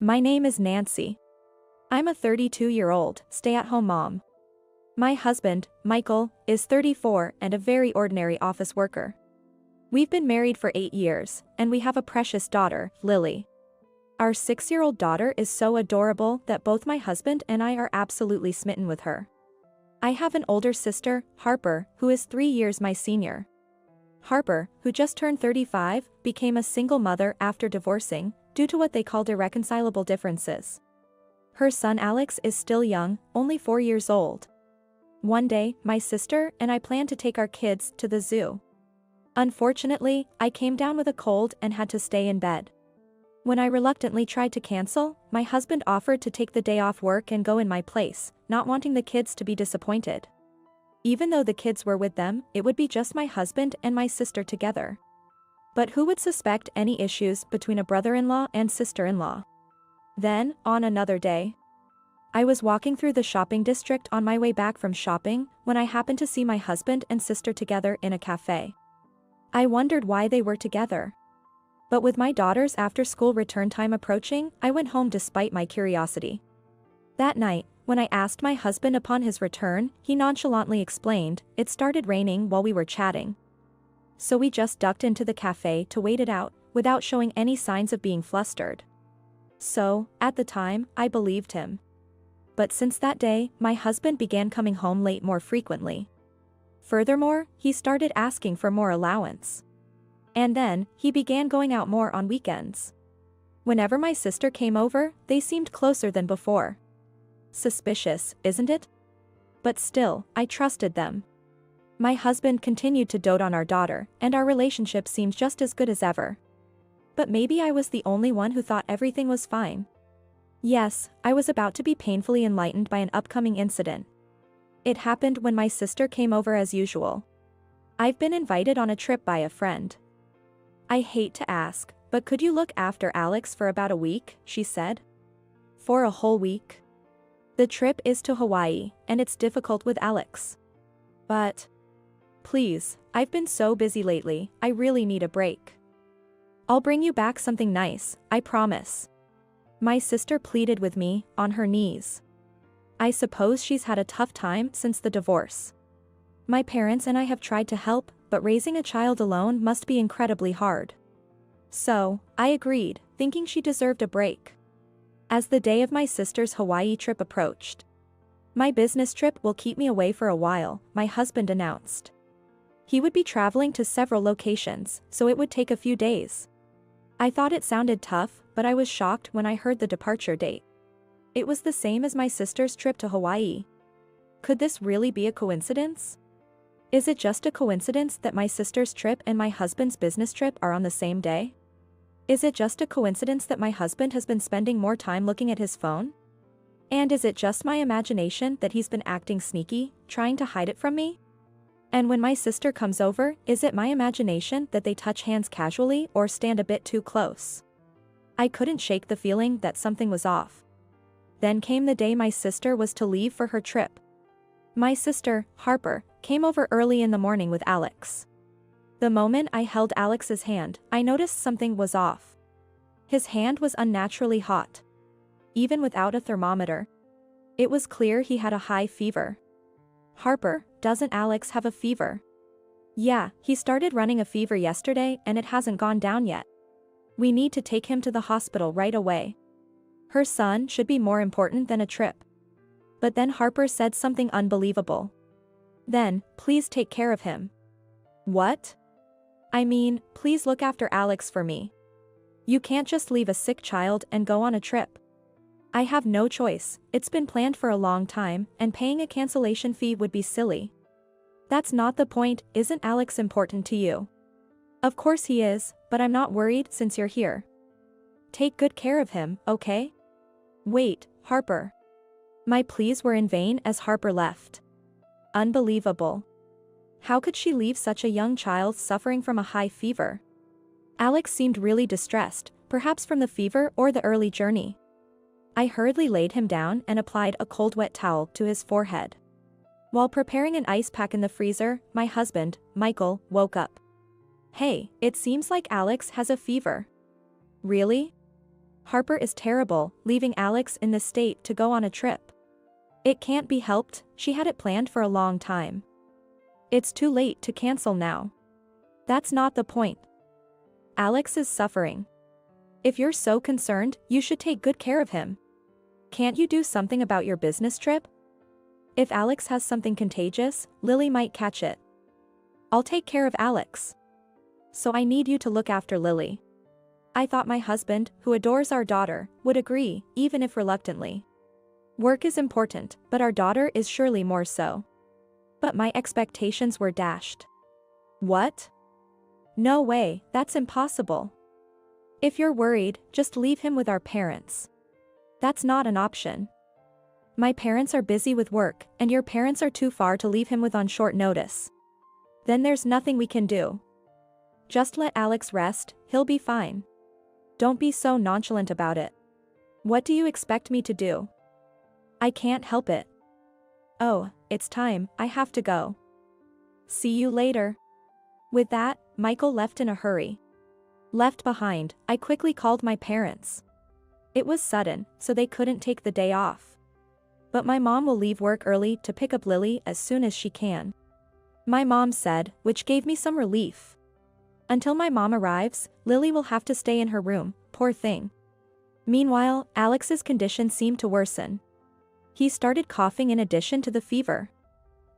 My name is Nancy. I'm a 32-year-old stay-at-home mom. My husband, Michael, is 34 and a very ordinary office worker. We've been married for 8 years, and we have a precious daughter, Lily. Our 6-year-old daughter is so adorable that both my husband and I are absolutely smitten with her. I have an older sister, Harper, who is 3 years my senior. Harper, who just turned 35, became a single mother after divorcing, due to what they called irreconcilable differences. Her son Alex is still young, only 4 years old. One day, my sister and I planned to take our kids to the zoo. Unfortunately, I came down with a cold and had to stay in bed. When I reluctantly tried to cancel, my husband offered to take the day off work and go in my place, not wanting the kids to be disappointed. Even though the kids were with them, it would be just my husband and my sister together. But who would suspect any issues between a brother-in-law and sister-in-law? Then, on another day, I was walking through the shopping district on my way back from shopping when I happened to see my husband and sister together in a cafe. I wondered why they were together. But with my daughter's after-school return time approaching, I went home despite my curiosity. That night, when I asked my husband upon his return, he nonchalantly explained, it started raining while we were chatting. So we just ducked into the cafe to wait it out, without showing any signs of being flustered. So, at the time, I believed him. But since that day, my husband began coming home late more frequently. Furthermore, he started asking for more allowance. And then, he began going out more on weekends. Whenever my sister came over, they seemed closer than before. Suspicious, isn't it? But still, I trusted them. My husband continued to dote on our daughter, and our relationship seemed just as good as ever. But maybe I was the only one who thought everything was fine. Yes, I was about to be painfully enlightened by an upcoming incident. It happened when my sister came over as usual. I've been invited on a trip by a friend. I hate to ask, but could you look after Alex for about a week, she said. For a whole week? The trip is to Hawaii, and it's difficult with Alex. But please, I've been so busy lately, I really need a break. I'll bring you back something nice, I promise. My sister pleaded with me, on her knees. I suppose she's had a tough time since the divorce. My parents and I have tried to help, but raising a child alone must be incredibly hard. So, I agreed, thinking she deserved a break. As the day of my sister's Hawaii trip approached. My business trip will keep me away for a while, my husband announced. He would be traveling to several locations, so it would take a few days. I thought it sounded tough, but I was shocked when I heard the departure date. It was the same as my sister's trip to Hawaii. Could this really be a coincidence? Is it just a coincidence that my sister's trip and my husband's business trip are on the same day? Is it just a coincidence that my husband has been spending more time looking at his phone? And is it just my imagination that he's been acting sneaky, trying to hide it from me? And when my sister comes over, is it my imagination that they touch hands casually or stand a bit too close? I couldn't shake the feeling that something was off. Then came the day my sister was to leave for her trip. My sister, Harper, came over early in the morning with Alex. The moment I held Alex's hand, I noticed something was off. His hand was unnaturally hot. Even without a thermometer. It was clear he had a high fever. Harper, doesn't Alex have a fever? Yeah, he started running a fever yesterday and it hasn't gone down yet. We need to take him to the hospital right away. Her son should be more important than a trip. But then Harper said something unbelievable. Then, please take care of him. What? I mean, please look after Alex for me. You can't just leave a sick child and go on a trip. I have no choice, it's been planned for a long time, and paying a cancellation fee would be silly. That's not the point, isn't Alex important to you? Of course he is, but I'm not worried since you're here. Take good care of him, okay? Wait, Harper. My pleas were in vain as Harper left. Unbelievable. How could she leave such a young child suffering from a high fever? Alex seemed really distressed, perhaps from the fever or the early journey. I hurriedly laid him down and applied a cold wet towel to his forehead. While preparing an ice pack in the freezer, my husband, Michael, woke up. Hey, it seems like Alex has a fever. Really? Harper is terrible, leaving Alex in this state to go on a trip. It can't be helped, she had it planned for a long time. It's too late to cancel now. That's not the point. Alex is suffering. If you're so concerned, you should take good care of him. Can't you do something about your business trip? If Alex has something contagious, Lily might catch it. I'll take care of Alex. So I need you to look after Lily. I thought my husband, who adores our daughter, would agree, even if reluctantly. Work is important, but our daughter is surely more so. But my expectations were dashed. What? No way, that's impossible. If you're worried, just leave him with our parents. That's not an option. My parents are busy with work, and your parents are too far to leave him with on short notice. Then there's nothing we can do. Just let Alex rest, he'll be fine. Don't be so nonchalant about it. What do you expect me to do? I can't help it. Oh, it's time, I have to go. See you later. With that, Michael left in a hurry. Left behind, I quickly called my parents. It was sudden, so they couldn't take the day off. But my mom will leave work early to pick up Lily as soon as she can. My mom said, which gave me some relief. Until my mom arrives, Lily will have to stay in her room, poor thing. Meanwhile, Alex's condition seemed to worsen. He started coughing in addition to the fever.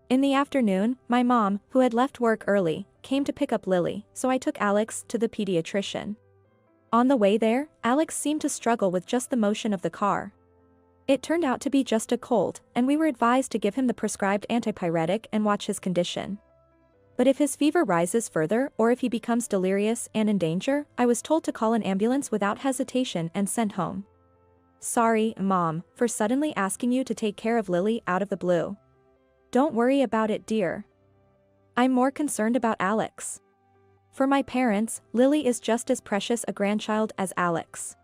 In the afternoon, my mom, who had left work early, came to pick up Lily, so I took Alex to the pediatrician. On the way there, Alex seemed to struggle with just the motion of the car. It turned out to be just a cold, and we were advised to give him the prescribed antipyretic and watch his condition. But if his fever rises further or if he becomes delirious and in danger, I was told to call an ambulance without hesitation and sent home. Sorry, Mom, for suddenly asking you to take care of Lily out of the blue. Don't worry about it, dear. I'm more concerned about Alex. For my parents, Lily is just as precious a grandchild as Alex.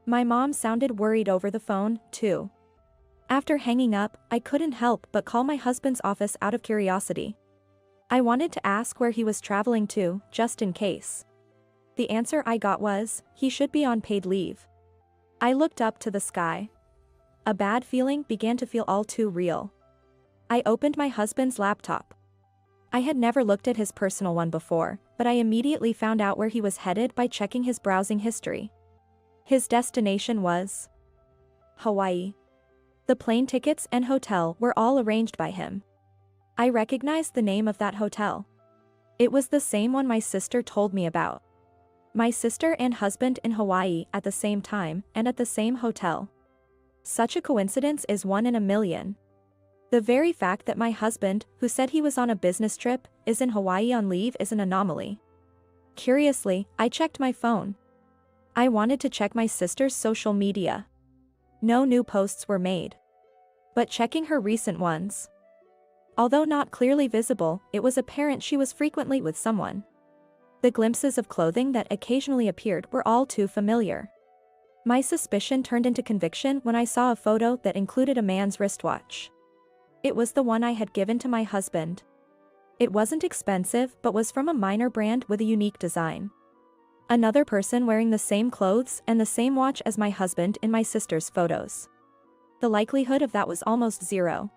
My mom sounded worried over the phone, too. After hanging up, I couldn't help but call my husband's office out of curiosity. I wanted to ask where he was traveling to, just in case. The answer I got was, he should be on paid leave. I looked up to the sky. A bad feeling began to feel all too real. I opened my husband's laptop. I had never looked at his personal one before, but I immediately found out where he was headed by checking his browsing history. His destination was Hawaii. The plane tickets and hotel were all arranged by him. I recognized the name of that hotel. It was the same one my sister told me about. My sister and husband in Hawaii at the same time and at the same hotel. Such a coincidence is one in a million. The very fact that my husband, who said he was on a business trip, is in Hawaii on leave is an anomaly. Curiously, I checked my phone. I wanted to check my sister's social media. No new posts were made. But checking her recent ones. Although not clearly visible, it was apparent she was frequently with someone. The glimpses of clothing that occasionally appeared were all too familiar. My suspicion turned into conviction when I saw a photo that included a man's wristwatch. It was the one I had given to my husband. It wasn't expensive but was from a minor brand with a unique design. Another person wearing the same clothes and the same watch as my husband in my sister's photos. The likelihood of that was almost zero.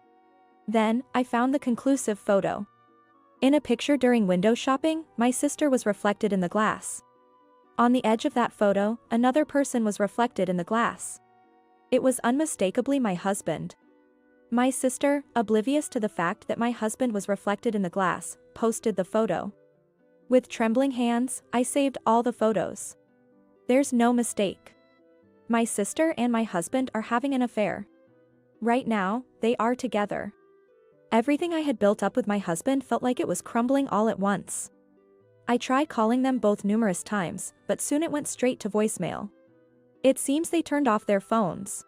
Then, I found the conclusive photo. In a picture during window shopping, my sister was reflected in the glass. On the edge of that photo, another person was reflected in the glass. It was unmistakably my husband. My sister, oblivious to the fact that my husband was reflected in the glass, posted the photo. With trembling hands, I saved all the photos. There's no mistake. My sister and my husband are having an affair. Right now, they are together. Everything I had built up with my husband felt like it was crumbling all at once. I tried calling them both numerous times, but soon it went straight to voicemail. It seems they turned off their phones.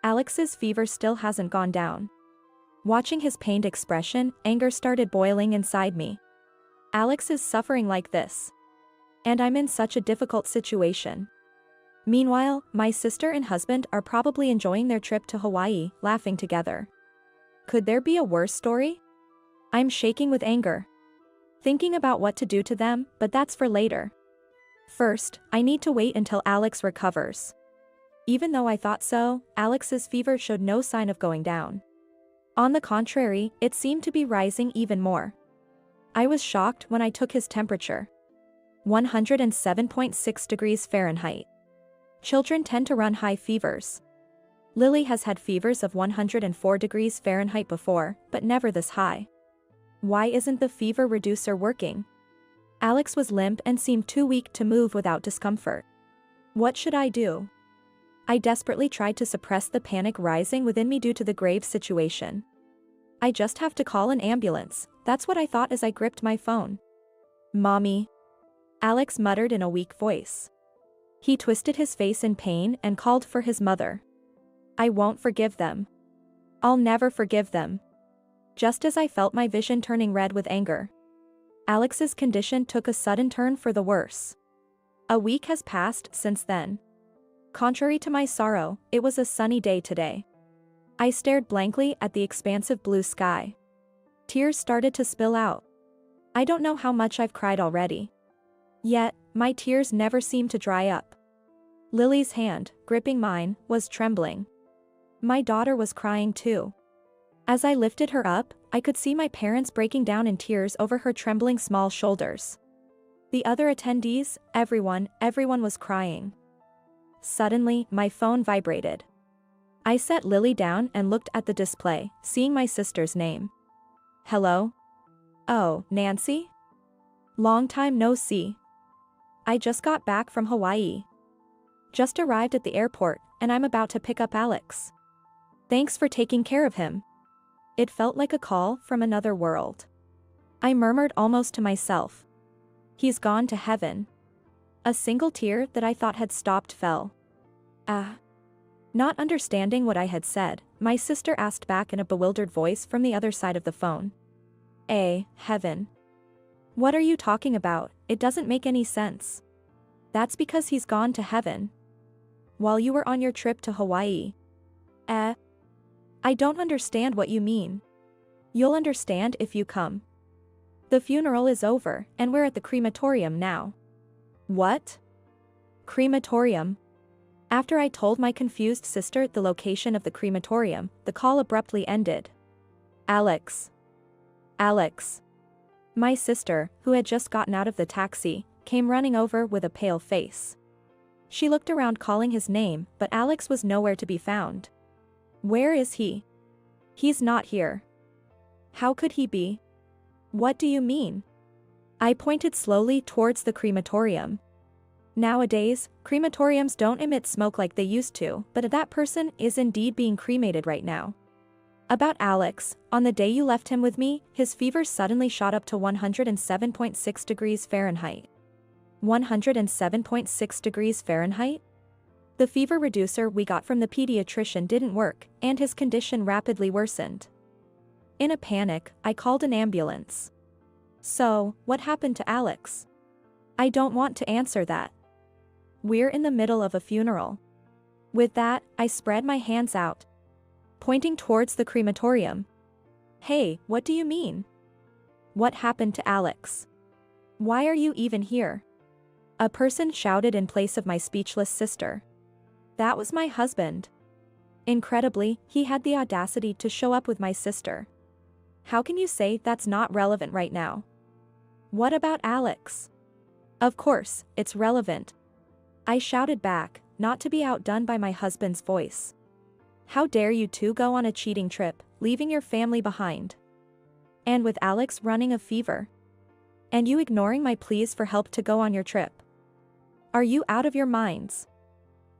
Alex's fever still hasn't gone down. Watching his pained expression, anger started boiling inside me. Alex is suffering like this. And I'm in such a difficult situation. Meanwhile, my sister and husband are probably enjoying their trip to Hawaii, laughing together. Could there be a worse story? I'm shaking with anger. Thinking about what to do to them, but that's for later. First, I need to wait until Alex recovers. Even though I thought so, Alex's fever showed no sign of going down. On the contrary, it seemed to be rising even more. I was shocked when I took his temperature. 107.6 degrees Fahrenheit. Children tend to run high fevers. Lily has had fevers of 104 degrees Fahrenheit before, but never this high. Why isn't the fever reducer working? Alex was limp and seemed too weak to move without discomfort. What should I do? I desperately tried to suppress the panic rising within me due to the grave situation. I just have to call an ambulance, that's what I thought as I gripped my phone. Mommy. Alex muttered in a weak voice. He twisted his face in pain and called for his mother. I won't forgive them. I'll never forgive them. Just as I felt my vision turning red with anger, Alex's condition took a sudden turn for the worse. A week has passed since then. Contrary to my sorrow, it was a sunny day today. I stared blankly at the expansive blue sky. Tears started to spill out. I don't know how much I've cried already. Yet, my tears never seemed to dry up. Lily's hand, gripping mine, was trembling. My daughter was crying too. As I lifted her up, I could see my parents breaking down in tears over her trembling small shoulders. The other attendees, everyone was crying. Suddenly, my phone vibrated. I set Lily down and looked at the display, seeing my sister's name. Hello? Oh, Nancy? Long time no see. I just got back from Hawaii. Just arrived at the airport, and I'm about to pick up Alex. Thanks for taking care of him. It felt like a call from another world. I murmured almost to myself. He's gone to heaven. A single tear that I thought had stopped fell. Not understanding what I had said, my sister asked back in a bewildered voice from the other side of the phone. Heaven. What are you talking about? It doesn't make any sense. That's because he's gone to heaven. While you were on your trip to Hawaii. I don't understand what you mean. You'll understand if you come. The funeral is over, and we're at the crematorium now. What? Crematorium? After I told my confused sister the location of the crematorium, the call abruptly ended. Alex. My sister, who had just gotten out of the taxi, came running over with a pale face. She looked around calling his name, but Alex was nowhere to be found. Where is he? He's not here. How could he be? What do you mean? I pointed slowly towards the crematorium. Nowadays, crematoriums don't emit smoke like they used to, but that person is indeed being cremated right now. About Alex, on the day you left him with me, his fever suddenly shot up to 107.6 degrees Fahrenheit. 107.6 degrees Fahrenheit? The fever reducer we got from the pediatrician didn't work, and his condition rapidly worsened. In a panic, I called an ambulance. So, what happened to Alex? I don't want to answer that. We're in the middle of a funeral. With that, I spread my hands out, pointing towards the crematorium. Hey, what do you mean? What happened to Alex? Why are you even here? A person shouted in place of my speechless sister. That was my husband. Incredibly, he had the audacity to show up with my sister. How can you say that's not relevant right now? What about Alex? Of course, it's relevant. I shouted back, not to be outdone by my husband's voice. How dare you two go on a cheating trip, leaving your family behind? And with Alex running a fever. And you ignoring my pleas for help to go on your trip. Are you out of your minds?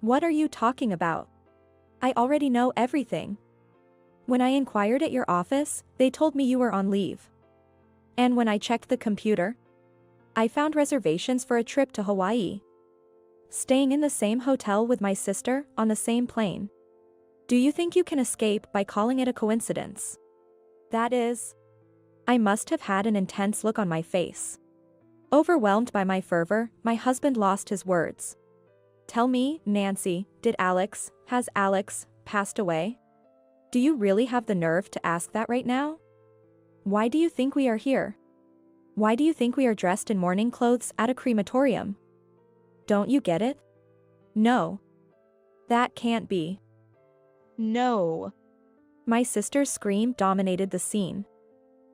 What are you talking about? I already know everything. When I inquired at your office, they told me you were on leave. And when I checked the computer, I found reservations for a trip to Hawaii. Staying in the same hotel with my sister, on the same plane. Do you think you can escape by calling it a coincidence? That is. I must have had an intense look on my face. Overwhelmed by my fervor, my husband lost his words. Tell me, Nancy, has Alex passed away? Do you really have the nerve to ask that right now? Why do you think we are here? Why do you think we are dressed in mourning clothes at a crematorium? Don't you get it? No. That can't be. No. My sister's scream dominated the scene.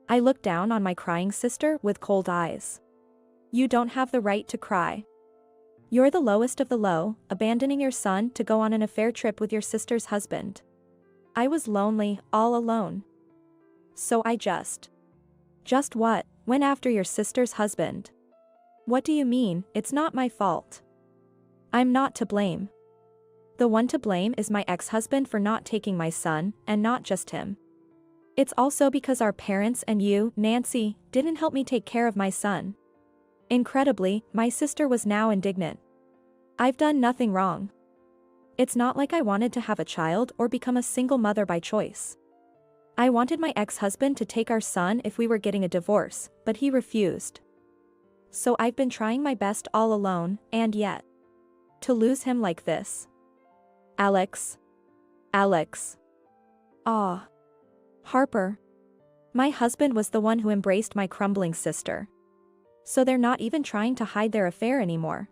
I looked down on my crying sister with cold eyes. You don't have the right to cry. You're the lowest of the low, abandoning your son to go on an affair trip with your sister's husband. I was lonely, all alone. So I just what? Went after your sister's husband. What do you mean? It's not my fault. I'm not to blame. The one to blame is my ex-husband for not taking my son, and not just him. It's also because our parents and you, Nancy, didn't help me take care of my son. Incredibly, my sister was now indignant. I've done nothing wrong. It's not like I wanted to have a child or become a single mother by choice. I wanted my ex-husband to take our son if we were getting a divorce, but he refused. So I've been trying my best all alone, and yet, to lose him like this. Alex. Ah. Harper. My husband was the one who embraced my crumbling sister. So they're not even trying to hide their affair anymore.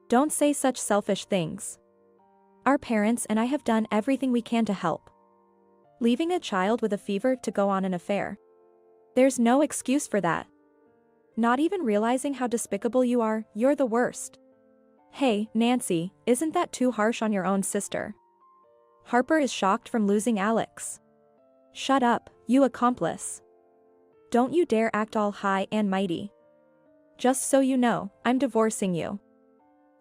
Don't say such selfish things. Our parents and I have done everything we can to help. Leaving a child with a fever to go on an affair. There's no excuse for that. Not even realizing how despicable you are, you're the worst. Hey, Nancy, isn't that too harsh on your own sister? Harper is shocked from losing Alex. Shut up, you accomplice. Don't you dare act all high and mighty. Just so you know, I'm divorcing you.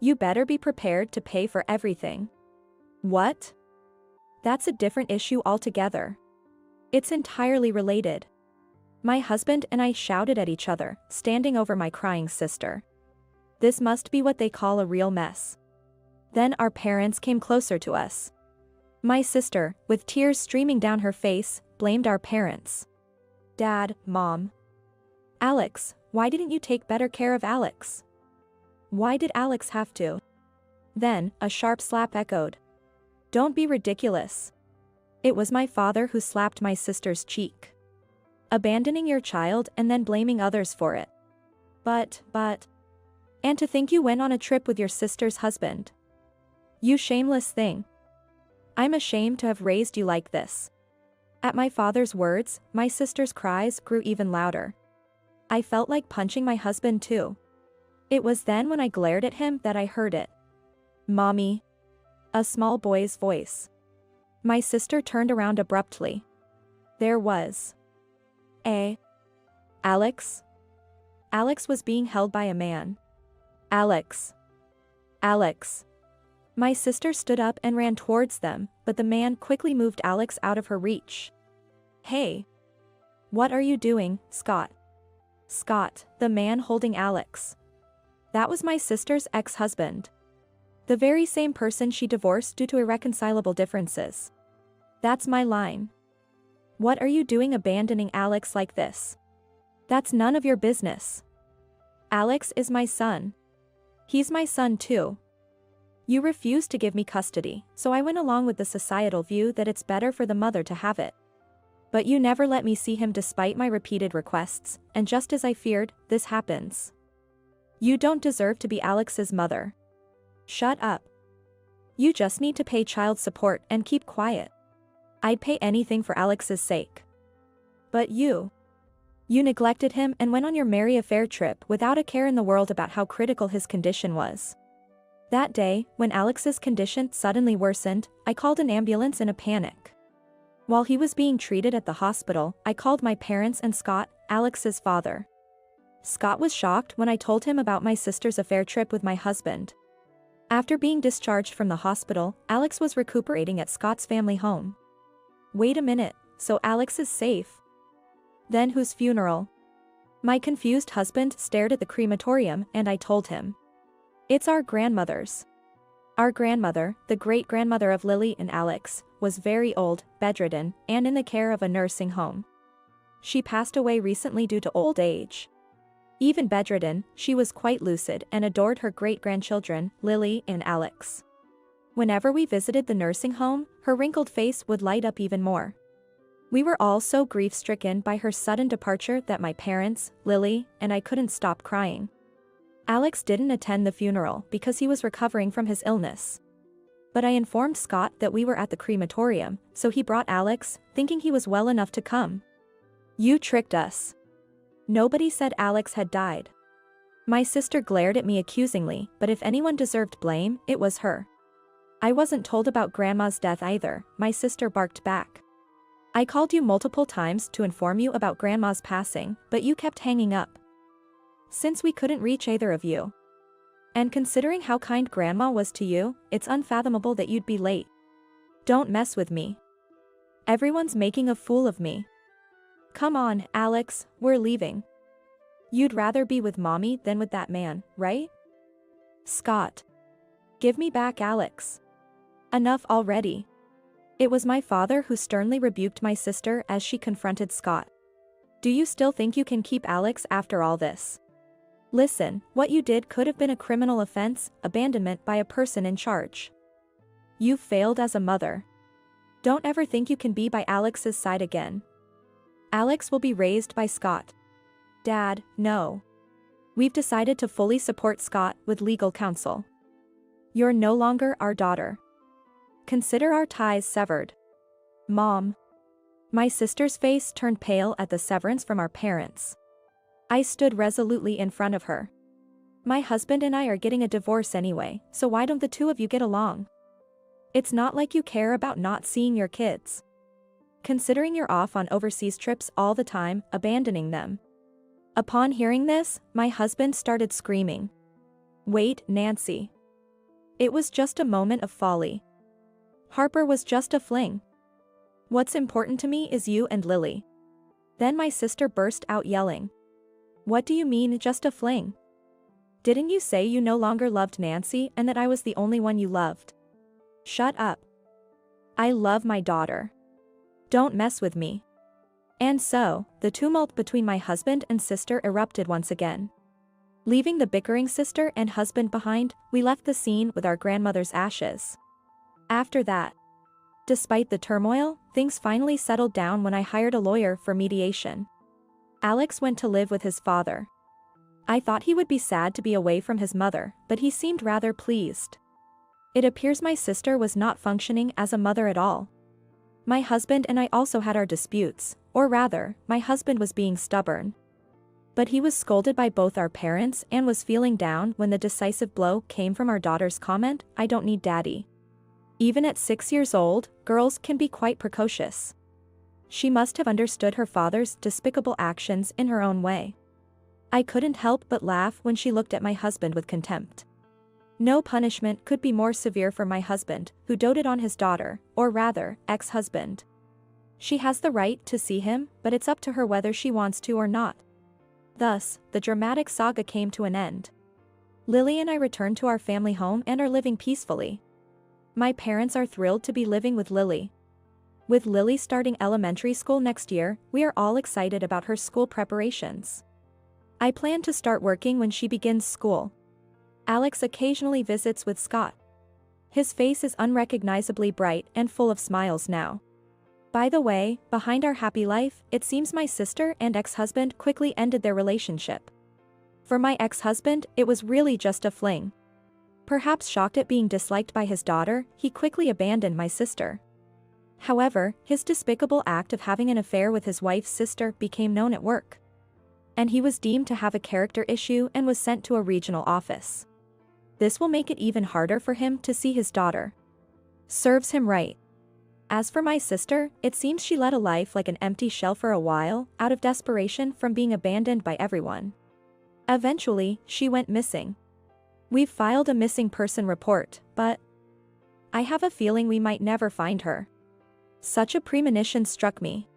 You better be prepared to pay for everything. What? That's a different issue altogether. It's entirely related. My husband and I shouted at each other, standing over my crying sister. This must be what they call a real mess. Then our parents came closer to us. My sister, with tears streaming down her face, blamed our parents. Dad, Mom. Alex, why didn't you take better care of Alex? Why did Alex have to? Then, a sharp slap echoed. Don't be ridiculous. It was my father who slapped my sister's cheek. Abandoning your child and then blaming others for it. But. And to think you went on a trip with your sister's husband. You shameless thing. I'm ashamed to have raised you like this. At my father's words, my sister's cries grew even louder. I felt like punching my husband too. It was then when I glared at him that I heard it. Mommy. A small boy's voice. My sister turned around abruptly. There was. Alex? Alex was being held by a man. Alex. My sister stood up and ran towards them, but the man quickly moved Alex out of her reach. Hey. What are you doing, Scott? Scott, the man holding Alex. That was my sister's ex-husband. The very same person she divorced due to irreconcilable differences. That's my line. What are you doing abandoning Alex like this? That's none of your business. Alex is my son. He's my son too. You refused to give me custody, so I went along with the societal view that it's better for the mother to have it. But you never let me see him despite my repeated requests, and just as I feared, this happens. You don't deserve to be Alex's mother. Shut up. You just need to pay child support and keep quiet. I'd pay anything for Alex's sake. But you neglected him and went on your merry affair trip without a care in the world about how critical his condition was. That day, when Alex's condition suddenly worsened, I called an ambulance in a panic. While he was being treated at the hospital, I called my parents and Scott, Alex's father. Scott was shocked when I told him about my sister's affair trip with my husband. After being discharged from the hospital, Alex was recuperating at Scott's family home. Wait a minute, so Alex is safe? Then whose funeral? My confused husband stared at the crematorium and I told him. It's our grandmother's. Our grandmother, the great-grandmother of Lily and Alex, was very old, bedridden, and in the care of a nursing home. She passed away recently due to old age. Even bedridden, she was quite lucid and adored her great-grandchildren, Lily and Alex. Whenever we visited the nursing home, her wrinkled face would light up even more. We were all so grief-stricken by her sudden departure that my parents, Lily, and I couldn't stop crying. Alex didn't attend the funeral because he was recovering from his illness. But I informed Scott that we were at the crematorium, so he brought Alex, thinking he was well enough to come. You tricked us. Nobody said Alex had died. My sister glared at me accusingly, but if anyone deserved blame, it was her. I wasn't told about Grandma's death either, my sister barked back. I called you multiple times to inform you about Grandma's passing, but you kept hanging up. Since we couldn't reach either of you. And considering how kind Grandma was to you, it's unfathomable that you'd be late. Don't mess with me. Everyone's making a fool of me. Come on, Alex, we're leaving. You'd rather be with Mommy than with that man, right? Scott. Give me back Alex. Enough already. It was my father who sternly rebuked my sister as she confronted Scott. Do you still think you can keep Alex after all this? Listen, what you did could have been a criminal offense, abandonment by a person in charge. You failed as a mother. Don't ever think you can be by Alex's side again. Alex will be raised by Scott. Dad, no. We've decided to fully support Scott with legal counsel. You're no longer our daughter. Consider our ties severed. Mom. My sister's face turned pale at the severance from our parents. I stood resolutely in front of her. My husband and I are getting a divorce anyway, so why don't the two of you get along? It's not like you care about not seeing your kids. Considering you're off on overseas trips all the time, abandoning them. Upon hearing this, my husband started screaming. Wait, Nancy. It was just a moment of folly. Harper was just a fling. What's important to me is you and Lily. Then my sister burst out yelling. What do you mean, just a fling? Didn't you say you no longer loved Nancy and that I was the only one you loved? Shut up. I love my daughter. Don't mess with me. And so, the tumult between my husband and sister erupted once again. Leaving the bickering sister and husband behind, we left the scene with our grandmother's ashes. After that, despite the turmoil, things finally settled down when I hired a lawyer for mediation. Alex went to live with his father. I thought he would be sad to be away from his mother, but he seemed rather pleased. It appears my sister was not functioning as a mother at all. My husband and I also had our disputes, or rather, my husband was being stubborn. But he was scolded by both our parents and was feeling down when the decisive blow came from our daughter's comment, "I don't need daddy." Even at 6 years old, girls can be quite precocious. She must have understood her father's despicable actions in her own way. I couldn't help but laugh when she looked at my husband with contempt. No punishment could be more severe for my husband, who doted on his daughter, or rather, ex-husband. She has the right to see him, but it's up to her whether she wants to or not. Thus, the dramatic saga came to an end. Lily and I returned to our family home and are living peacefully. My parents are thrilled to be living with Lily. With Lily starting elementary school next year, we are all excited about her school preparations. I plan to start working when she begins school. Alex occasionally visits with Scott. His face is unrecognizably bright and full of smiles now. By the way, behind our happy life, it seems my sister and ex-husband quickly ended their relationship. For my ex-husband, it was really just a fling. Perhaps shocked at being disliked by his daughter, he quickly abandoned my sister. However, his despicable act of having an affair with his wife's sister became known at work. And he was deemed to have a character issue and was sent to a regional office. This will make it even harder for him to see his daughter. Serves him right. As for my sister, it seems she led a life like an empty shell for a while, out of desperation from being abandoned by everyone. Eventually, she went missing. We've filed a missing person report, but I have a feeling we might never find her. Such a premonition struck me.